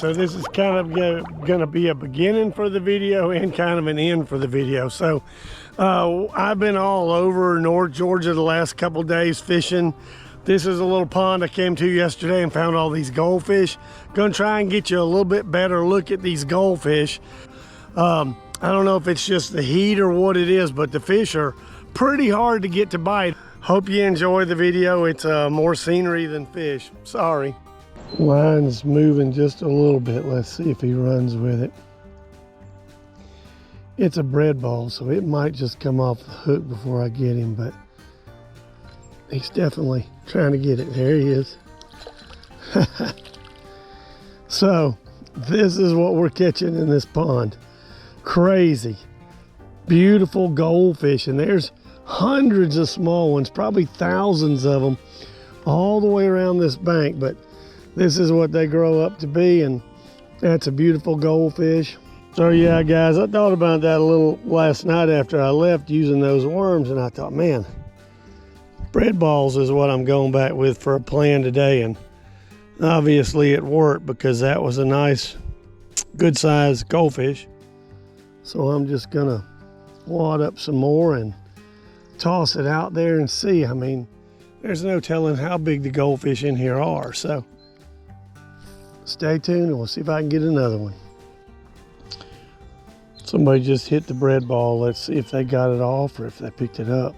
so this is kind of going to be a beginning for the video and kind of an end for the video. So I've been all over North Georgia the last couple days fishing. This is a little pond I came to yesterday and found all these goldfish. Gonna try and get you a little bit better look at these goldfish. I don't know if it's just the heat or what it is, but the fish are pretty hard to get to bite. Hope you enjoy the video. It's more scenery than fish. Sorry. Line's moving just a little bit. Let's see if he runs with it. It's a bread ball, so it might just come off the hook before I get him, but he's definitely trying to get it. There he is. So this is what we're catching in this pond. Crazy, beautiful goldfish, and there's hundreds of small ones, probably thousands of them all the way around this bank, but this is what they grow up to be, and that's a beautiful goldfish. So yeah, guys, I thought about that a little last night after I left using those worms, and I thought, man, bread balls is what I'm going back with for a plan today, and obviously it worked because that was a nice, good sized goldfish. So I'm just gonna wad up some more and toss it out there and see. I mean, there's no telling how big the goldfish in here are, so stay tuned and we'll see if I can get another one. Somebody just hit the bread ball. Let's see if they got it off or if they picked it up.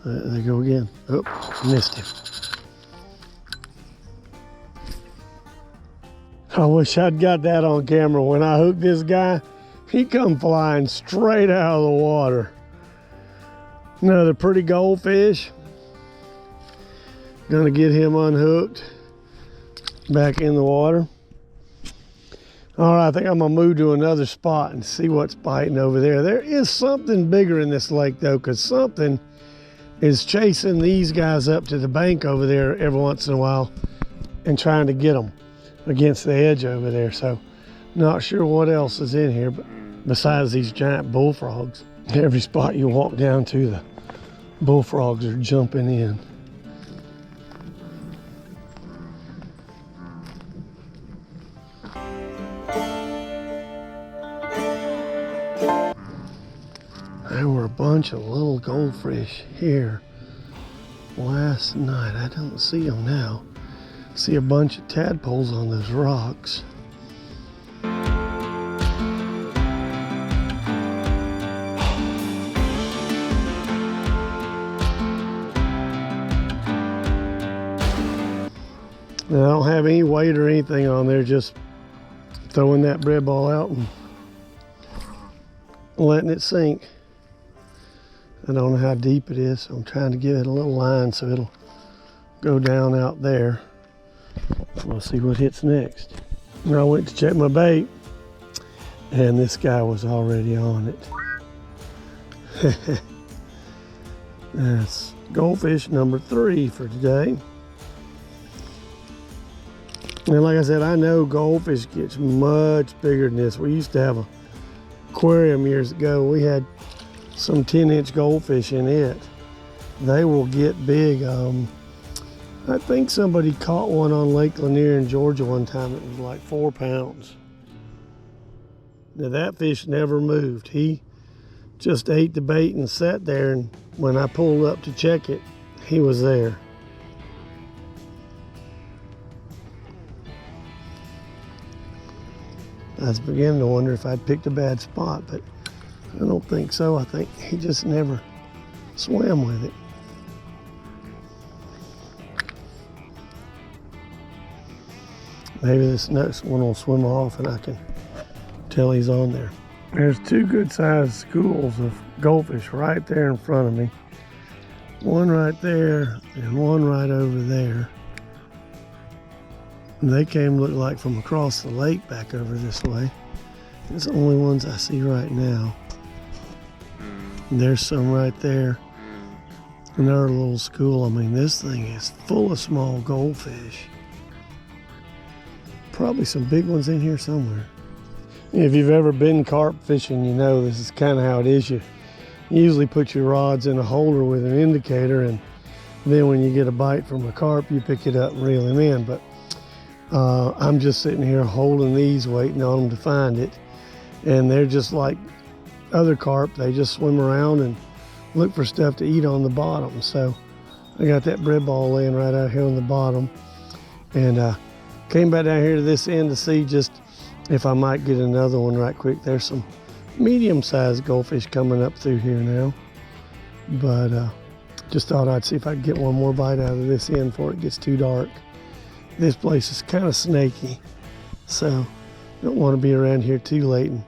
There they go again. Oh, missed him. I wish I'd got that on camera. When I hooked this guy, he come flying straight out of the water. Another pretty goldfish. Gonna get him unhooked, back in the water. All right, I think I'm gonna move to another spot and see what's biting over there. There is something bigger in this lake though, because something is chasing these guys up to the bank over there every once in a while and trying to get them against the edge over there. So not sure what else is in here, but besides these giant bullfrogs. Every spot you walk down to, the bullfrogs are jumping in. There were a bunch of little goldfish here last night. I don't see them now. See a bunch of tadpoles on those rocks. Now, I don't have any weight or anything on there, just throwing that bread ball out and letting it sink. I don't know how deep it is, so I'm trying to give it a little line so it'll go down out there. We'll see what hits next. And I went to check my bait, and this guy was already on it. That's goldfish number 3 for today. And like I said, I know goldfish gets much bigger than this. We used to have an aquarium years ago. We had some 10-inch goldfish in it. They will get big. I think somebody caught one on Lake Lanier in Georgia one time. It was like 4 pounds. Now that fish never moved. He just ate the bait and sat there, and when I pulled up to check it, he was there. I was beginning to wonder if I'd picked a bad spot, but I don't think so. I think he just never swam with it. Maybe this next one will swim off and I can tell he's on there. There's 2 good sized schools of goldfish right there in front of me. One right there and one right over there. And they came, look like, from across the lake back over this way. It's the only ones I see right now. And there's some right there. Another little school. I mean, this thing is full of small goldfish. Probably some big ones in here somewhere. If you've ever been carp fishing, you know this is kind of how it is. You usually put your rods in a holder with an indicator, and then when you get a bite from a carp, you pick it up and reel him in. But I'm just sitting here holding these, waiting on them to find it. And they're just like other carp. They just swim around and look for stuff to eat on the bottom. So I got that bread ball laying right out here on the bottom. And came back down here to this end to see just if I might get another one right quick. There's some medium-sized goldfish coming up through here now. But just thought I'd see if I could get one more bite out of this end before it gets too dark. This place is kind of snaky, so don't want to be around here too late and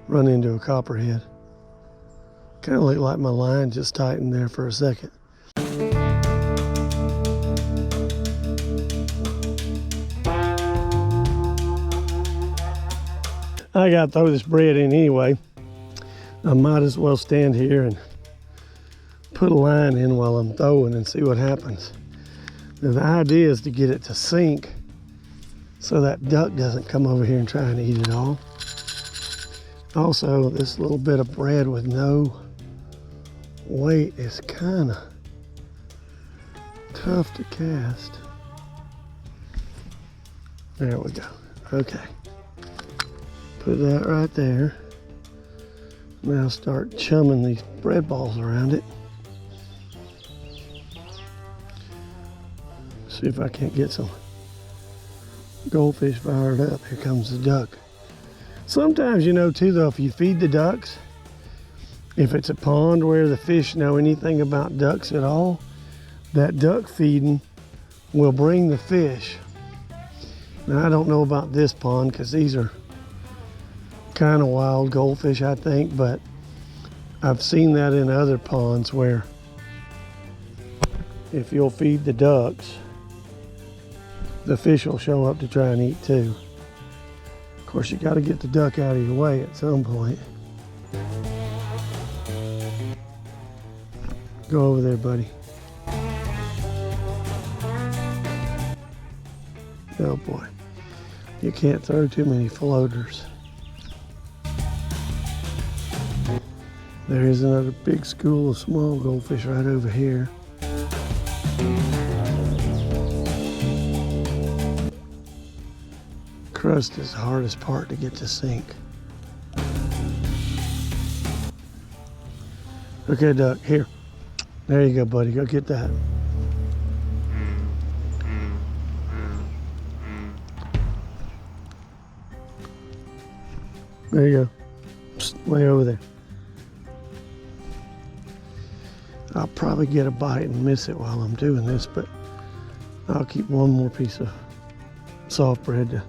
run into a copperhead. Kind of looked like my line just tightened there for a second. I gotta throw this bread in anyway. I might as well stand here and put a line in while I'm throwing and see what happens. Now, the idea is to get it to sink so that duck doesn't come over here and try and eat it all. Also, this little bit of bread with no weight is kind of tough to cast. There we go. Okay. Put that right there. Now start chumming these bread balls around it. See if I can't get some goldfish fired up. Here comes the duck. Sometimes, you know, too, though, if you feed the ducks, if it's a pond where the fish know anything about ducks at all, that duck feeding will bring the fish. Now, I don't know about this pond because these are kind of wild goldfish, I think, but I've seen that in other ponds where if you'll feed the ducks, the fish will show up to try and eat too. Of course, you got to get the duck out of your way at some point. Go over there, buddy. Oh boy, you can't throw too many floaters. There's another big school of small goldfish right over here. Crust is the hardest part to get to sink. Okay, duck, here. There you go, buddy. Go get that. There you go. Psst, way over there. I'll probably get a bite and miss it while I'm doing this, but I'll keep one more piece of soft bread to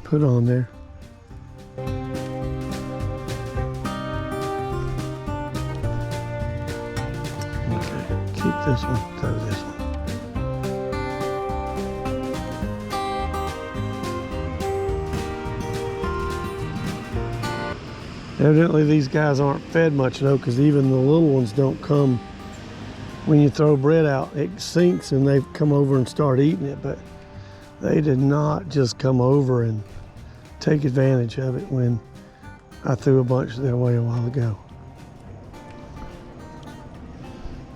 put on there. Okay, keep this one, throw this one. Evidently these guys aren't fed much though, because even the little ones don't come. When you throw bread out, it sinks and they come over and start eating it, but they did not just come over and take advantage of it when I threw a bunch their way a while ago.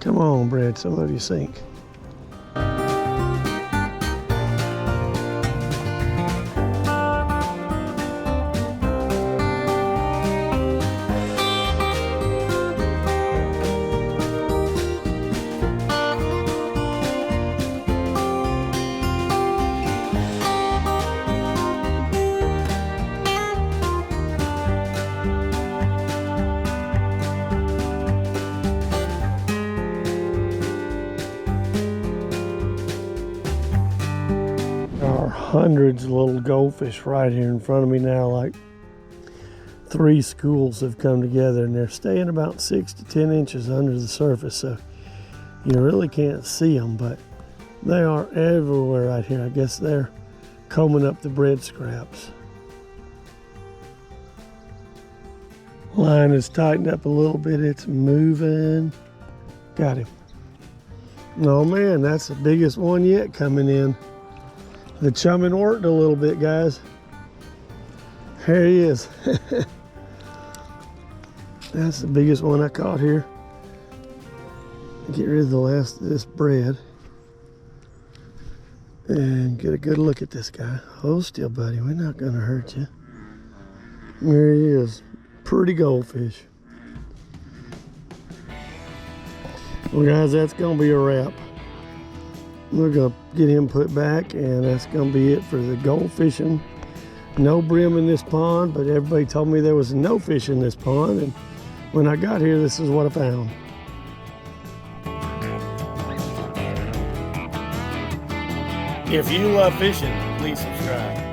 Come on, bread, some of you sink. Hundreds of little goldfish right here in front of me now. Like 3 schools have come together and they're staying about 6 to 10 inches under the surface, so you really can't see them, but they are everywhere right here. I guess they're combing up the bread scraps. Line is tightened up a little bit. It's moving. Got him. Oh man, that's the biggest one yet coming in. The chumming worked a little bit, guys. There he is. That's the biggest one I caught here. Get rid of the last of this bread. and get a good look at this guy. Hold still, buddy. We're not gonna hurt you. There he is. Pretty goldfish. Well, guys, that's gonna be a wrap. We're gonna get him put back, and that's gonna be it for the goldfishing. No brim in this pond, but everybody told me there was no fish in this pond, and when I got here, this is what I found. If you love fishing, please subscribe.